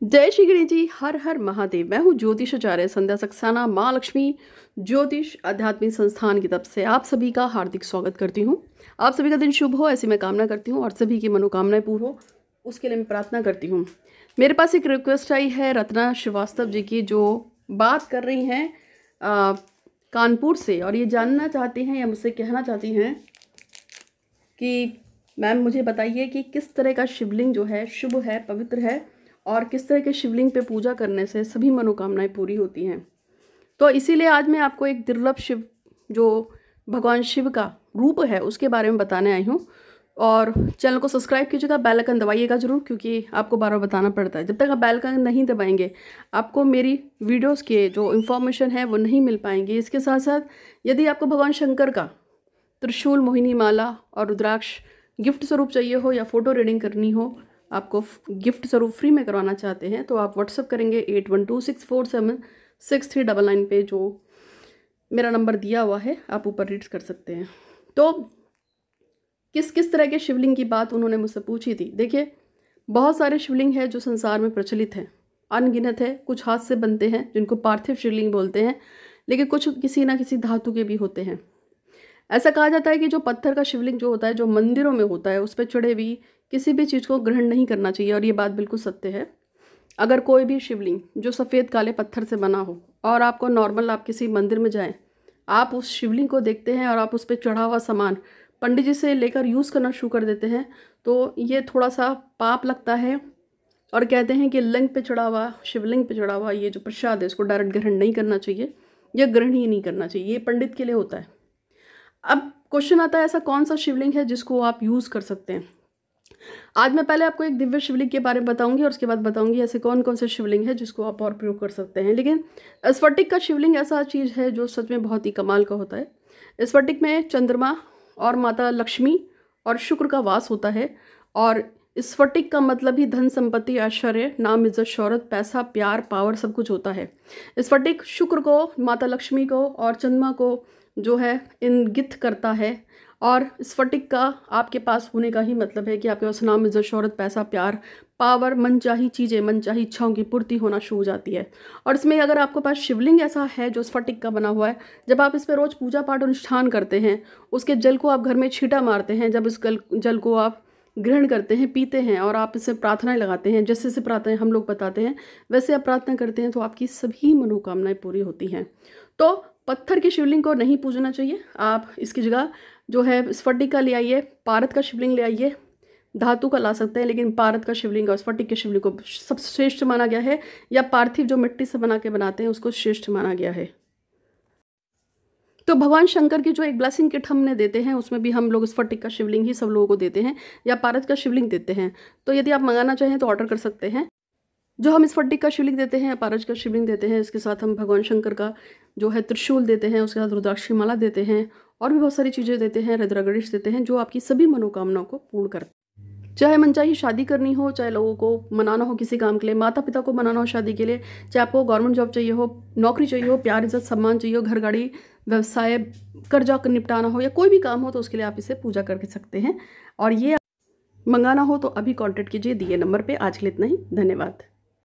जय श्री गणेश जी। हर हर महादेव। मैं हूँ ज्योतिष आचार्य संध्या सक्सेना, माँ लक्ष्मी ज्योतिष आध्यात्मिक संस्थान की तरफ से आप सभी का हार्दिक स्वागत करती हूँ। आप सभी का दिन शुभ हो ऐसी मैं कामना करती हूँ और सभी की मनोकामनाएं पूर्ण हो उसके लिए मैं प्रार्थना करती हूँ। मेरे पास एक रिक्वेस्ट आई है रत्ना श्रीवास्तव जी की, जो बात कर रही हैं कानपुर से, और ये जानना चाहती हैं या मुझसे कहना चाहती हैं कि मैम मुझे बताइए कि किस तरह का शिवलिंग जो है शुभ है, पवित्र है, और किस तरह के शिवलिंग पे पूजा करने से सभी मनोकामनाएं पूरी होती हैं। तो इसीलिए आज मैं आपको एक दुर्लभ शिव जो भगवान शिव का रूप है उसके बारे में बताने आई हूँ। और चैनल को सब्सक्राइब कीजिएगा, बेल आइकन दबाइएगा ज़रूर, क्योंकि आपको बार बार बताना पड़ता है। जब तक आप बेल आइकन नहीं दबाएंगे आपको मेरी वीडियोस के जो इन्फॉर्मेशन है वो नहीं मिल पाएंगी। इसके साथ साथ यदि आपको भगवान शंकर का त्रिशूल, मोहिनी माला और रुद्राक्ष गिफ्ट स्वरूप चाहिए हो या फ़ोटो रीडिंग करनी हो, आपको गिफ्ट स्वरूप फ्री में करवाना चाहते हैं, तो आप व्हाट्सअप करेंगे 8126476399 पे, जो मेरा नंबर दिया हुआ है, आप ऊपर रीड कर सकते हैं। तो किस किस तरह के शिवलिंग की बात उन्होंने मुझसे पूछी थी। देखिए, बहुत सारे शिवलिंग हैं जो संसार में प्रचलित हैं, अनगिनत है। कुछ हाथ से बनते हैं जिनको पार्थिव शिवलिंग बोलते हैं, लेकिन कुछ किसी ना किसी धातु के भी होते हैं। ऐसा कहा जाता है कि जो पत्थर का शिवलिंग जो होता है, जो मंदिरों में होता है, उस पर चढ़े भी किसी भी चीज़ को ग्रहण नहीं करना चाहिए, और ये बात बिल्कुल सत्य है। अगर कोई भी शिवलिंग जो सफ़ेद काले पत्थर से बना हो और आपको नॉर्मल, आप किसी मंदिर में जाएं, आप उस शिवलिंग को देखते हैं और आप उस पर चढ़ा हुआ सामान पंडित जी से लेकर यूज़ करना शुरू कर देते हैं, तो ये थोड़ा सा पाप लगता है। और कहते हैं कि लिंग पे चढ़ा हुआ, शिवलिंग पे चढ़ा हुआ ये जो प्रसाद है, इसको डायरेक्ट ग्रहण नहीं करना चाहिए, यह ग्रहण ही नहीं करना चाहिए, ये पंडित के लिए होता है। अब क्वेश्चन आता है, ऐसा कौन सा शिवलिंग है जिसको आप यूज़ कर सकते हैं। आज मैं पहले आपको एक दिव्य शिवलिंग के बारे में बताऊंगी और उसके बाद बताऊंगी ऐसे कौन कौन से शिवलिंग है जिसको आप और प्रयोग कर सकते हैं। लेकिन स्फटिक का शिवलिंग ऐसा चीज़ है जो सच में बहुत ही कमाल का होता है। स्फटिक में चंद्रमा और माता लक्ष्मी और शुक्र का वास होता है, और स्फटिक का मतलब ही धन, संपत्ति, ऐश्वर्य, नाम, इज्जत, शौहरत, पैसा, प्यार, पावर सब कुछ होता है। स्फटिक शुक्र को, माता लक्ष्मी को और चंद्रमा को जो है इंगित करता है, और स्फटिक का आपके पास होने का ही मतलब है कि आपके पास नाम, इज्जत, शौहरत, पैसा, प्यार, पावर, मनचाही चीज़ें, मनचाही इच्छाओं की पूर्ति होना शुरू हो जाती है। और इसमें अगर आपके पास शिवलिंग ऐसा है जो स्फटिक का बना हुआ है, जब आप इस पर रोज़ पूजा पाठ अनुष्ठान करते हैं, उसके जल को आप घर में छींटा मारते हैं, जब इस जल को आप ग्रहण करते हैं, पीते हैं, और आप इससे प्रार्थनाएं लगाते हैं, जैसे से प्रार्थनाएं हम लोग बताते हैं वैसे आप प्रार्थना करते हैं, तो आपकी सभी मनोकामनाएं पूरी होती हैं। तो पत्थर की शिवलिंग को नहीं पूजना चाहिए। आप इसकी जगह जो है स्फटिक का ले आइए, पारद का शिवलिंग ले आइए, धातु का ला सकते हैं, लेकिन पारद का शिवलिंग और स्फटिक के शिवलिंग को सबसे श्रेष्ठ माना गया है, या पार्थिव जो मिट्टी से बना के बनाते हैं उसको श्रेष्ठ माना गया है। तो भगवान शंकर की जो एक ब्लेसिंग किट हमने देते हैं उसमें भी हम लोग स्फटिक का शिवलिंग ही सब लोगों को देते हैं, या पारद का शिवलिंग देते हैं। तो यदि आप मंगाना चाहें तो ऑर्डर कर सकते हैं। जो हम स्फटिक का शिवलिंग देते हैं या पारद का शिवलिंग देते हैं, इसके साथ हम भगवान शंकर का जो है त्रिशूल देते हैं, उसके साथ रुद्राक्ष की माला देते हैं, और भी बहुत सारी चीज़ें देते हैं, रुद्र गणेश देते हैं, जो आपकी सभी मनोकामनाओं को पूर्ण करते हैं। चाहे मनचाही शादी करनी हो, चाहे लोगों को मनाना हो किसी काम के लिए, माता पिता को मनाना हो शादी के लिए, चाहे आपको गवर्नमेंट जॉब चाहिए हो, नौकरी चाहिए हो, प्यार, इज्जत, सम्मान चाहिए हो, घर गाड़ी, व्यवसाय, कर्जा निपटाना हो, या कोई भी काम हो, तो उसके लिए आप इसे पूजा कर सकते हैं। और ये मंगाना हो तो अभी कॉन्टैक्ट कीजिए दिए नंबर पे। आज के लिए इतना ही, धन्यवाद।